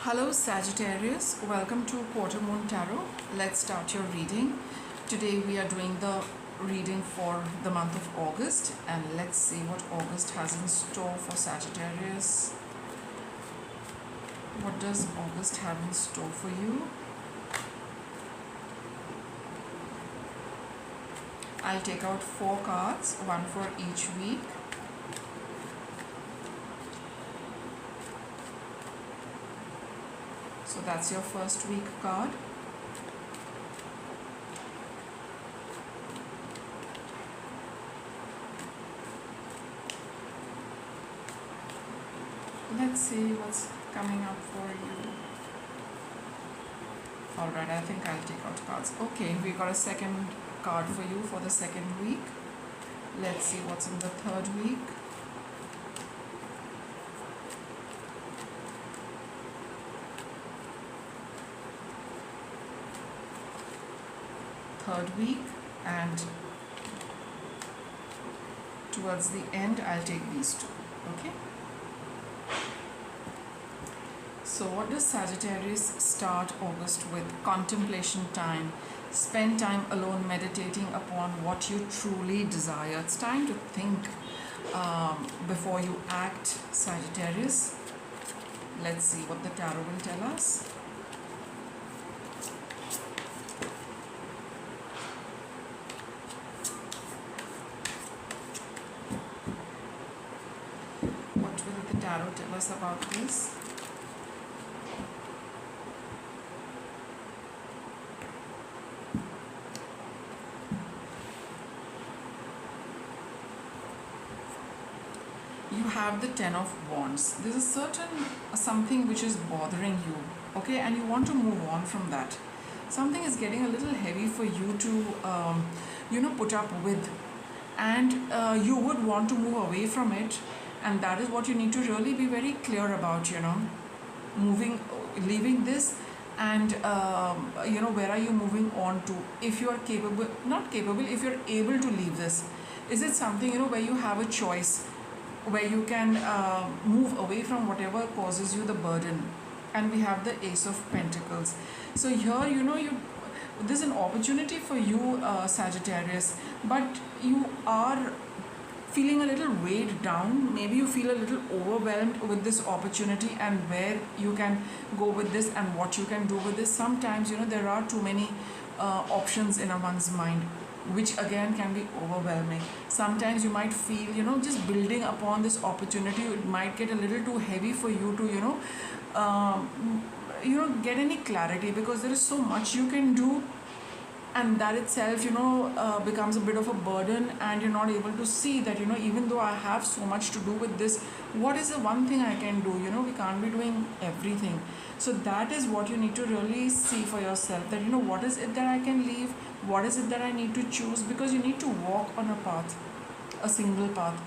Hello Sagittarius, welcome to Quarter Moon Tarot. Let's start your reading. Today we are doing the reading for the month of August, and let's see what August has in store for Sagittarius. What does August have in store for you? I'll take out 4 cards, one for each week. So that's your first week card. Let's see what's coming up for you. Alright, I think I'll take out cards. Okay, we got a second card for you for the second week. Let's see what's in the third week. Third week, and towards the end I'll take these two. Okay, so what does Sagittarius start August with? Contemplation time. Spend time alone meditating upon what you truly desire. It's time to think before you act, Sagittarius. Let's see what the tarot will tell us. What will the tarot tell us about this? You have the Ten of Wands. There's a certain something which is bothering you, okay, and you want to move on from that. Something is getting a little heavy for you to put up with, and you would want to move away from it. And that is what you need to really be very clear about, leaving this, and where are you moving on to? If you are capable, not capable, if you're able to leave this, is it something, where you have a choice, where you can move away from whatever causes you the burden? And we have the Ace of Pentacles. So here, there's an opportunity for you, Sagittarius, but you are feeling a little weighed down. Maybe you feel a little overwhelmed with this opportunity and where you can go with this and what you can do with this. Sometimes there are too many options in one's mind, which again can be overwhelming. Sometimes you might feel just building upon this opportunity, it might get a little too heavy for you to get any clarity, because there is so much you can do, and that itself becomes a bit of a burden, and you're not able to see that even though I have so much to do with this, what is the one thing I can do? We can't be doing everything. So that is what you need to really see for yourself, that what is it that I can leave, what is it that I need to choose, because you need to walk on a path, a single path.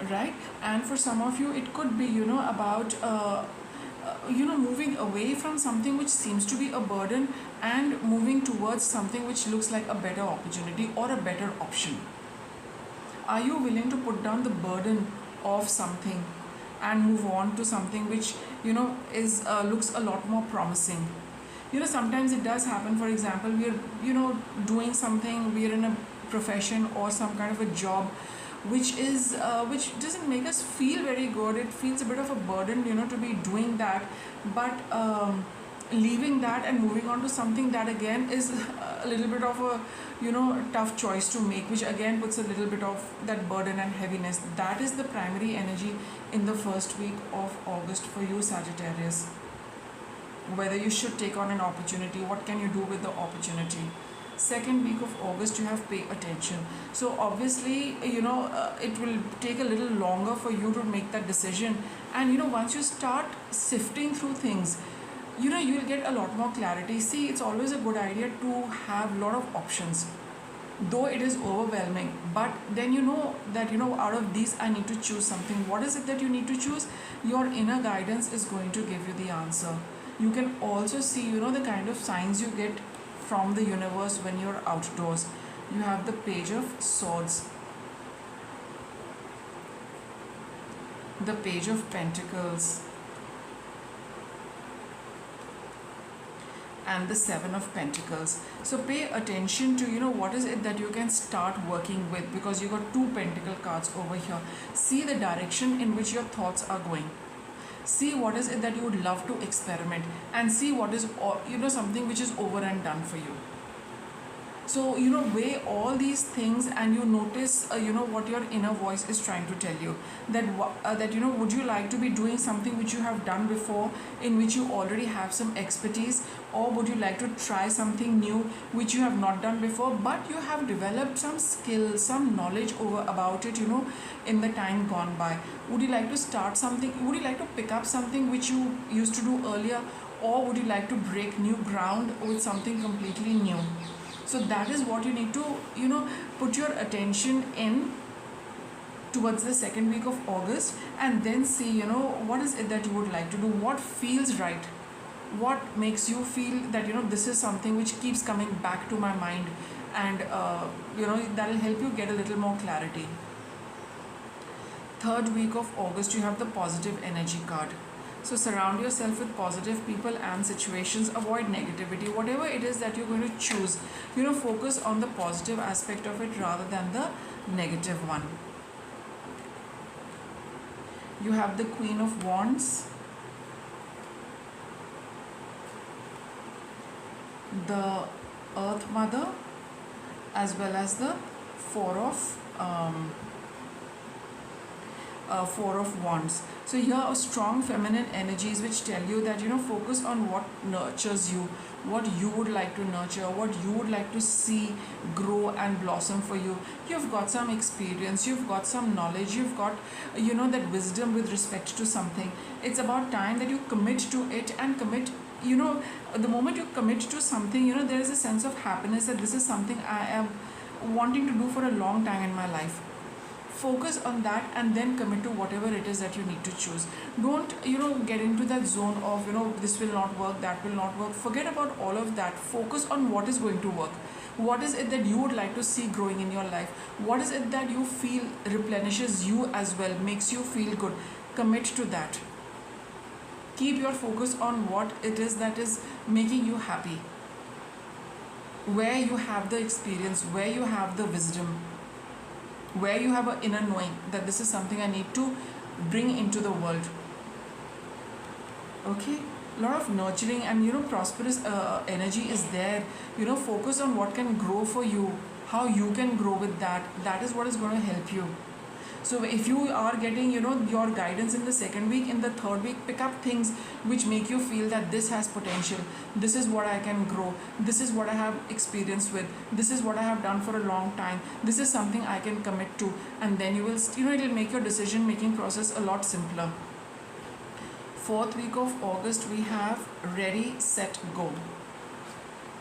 Right? And for some of you it could be about moving away from something which seems to be a burden and moving towards something which looks like a better opportunity or a better option. Are you willing to put down the burden of something and move on to something which is looks a lot more promising? Sometimes it does happen. For example, we're doing something, we're in a profession or some kind of a job which doesn't make us feel very good. It feels a bit of a burden to be doing that, but leaving that and moving on to something that again is a little bit of a tough choice to make, which again puts a little bit of that burden and heaviness. That is the primary energy in the first week of August for you, Sagittarius. Whether you should take on an opportunity, what can you do with the opportunity? Second week of August, you have pay attention. So obviously it will take a little longer for you to make that decision, and once you start sifting through things, you'll get a lot more clarity. See, it's always a good idea to have a lot of options, though it is overwhelming, but then that out of these I need to choose something. What is it that you need to choose? Your inner guidance is going to give you the answer. You can also see the kind of signs you get from the universe when you're outdoors. You have the Page of Swords. the Page of Pentacles, and the Seven of Pentacles. So pay attention to, what is it that you can start working with, because you got two Pentacle cards over here. See the direction in which your thoughts are going. See what is it that you would love to experiment, and see what is, something which is over and done for you. So, weigh all these things, and you notice, what your inner voice is trying to tell you. That, would you like to be doing something which you have done before, in which you already have some expertise, or would you like to try something new which you have not done before, but you have developed some skill, some knowledge about it, in the time gone by. Would you like to start something? Would you like to pick up something which you used to do earlier, or would you like to break new ground with something completely new? So that is what you need to, put your attention in towards the second week of August, and then see, what is it that you would like to do, what feels right, what makes you feel that, this is something which keeps coming back to my mind, and, that will help you get a little more clarity. Third week of August, you have the Positive Energy card. So surround yourself with positive people and situations. Avoid negativity. Whatever it is that you're going to choose, focus on the positive aspect of it rather than the negative one. You have the Queen of Wands, the Earth Mother, as well as the Four of Wands. So here are strong feminine energies which tell you that, focus on what nurtures you, what you would like to nurture, what you would like to see grow and blossom for you. You've got some experience, you've got some knowledge, you've got, that wisdom with respect to something. It's about time that you commit to it, and commit, the moment you commit to something, there is a sense of happiness that this is something I am wanting to do for a long time in my life. Focus on that, and then commit to whatever it is that you need to choose. Don't, get into that zone of, this will not work, that will not work. Forget about all of that. Focus on what is going to work. What is it that you would like to see growing in your life? What is it that you feel replenishes you as well, makes you feel good? Commit to that. Keep your focus on what it is that is making you happy, where you have the experience, where you have the wisdom, where you have an inner knowing that this is something I need to bring into the world. Okay, a lot of nurturing and prosperous energy is there. Focus on what can grow for you, how you can grow with that. That is what is going to help you. So if you are getting, your guidance in the second week, in the third week, pick up things which make you feel that this has potential. This is what I can grow. This is what I have experience with. This is what I have done for a long time. This is something I can commit to. And then you will, it will make your decision making process a lot simpler. Fourth week of August, we have Ready, Set, Go,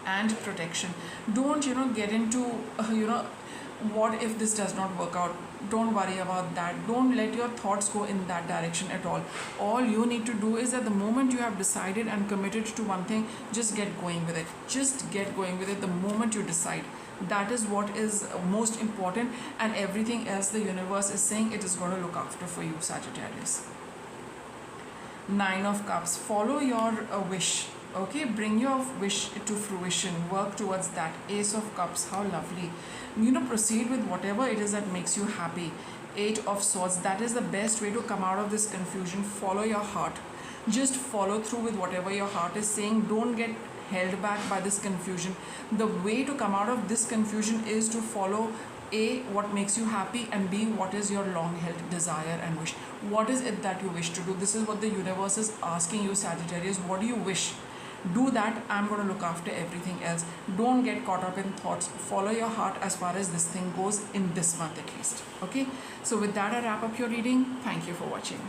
and protection. Don't, get into, what if this does not work out? Don't worry about that. Don't let your thoughts go in that direction at all. All you need to do is, at the moment you have decided and committed to one thing, just get going with it. Just get going with it the moment you decide. That is what is most important, and everything else the universe is saying it is going to look after for you, Sagittarius. Nine of Cups. Follow your wish. Okay, bring your wish to fruition. Work towards that. Ace of Cups. How lovely. Proceed with whatever it is that makes you happy. Eight of Swords. That is the best way to come out of this confusion. Follow your heart. Just follow through with whatever your heart is saying. Don't get held back by this confusion. The way to come out of this confusion is to follow A, what makes you happy, and B, what is your long-held desire and wish. What is it that you wish to do? This is what the universe is asking you, Sagittarius. What do you wish? Do that. I'm going to look after everything else. Don't get caught up in thoughts. Follow your heart as far as this thing goes, in this month at least. Okay, so with that I wrap up your reading. Thank you for watching.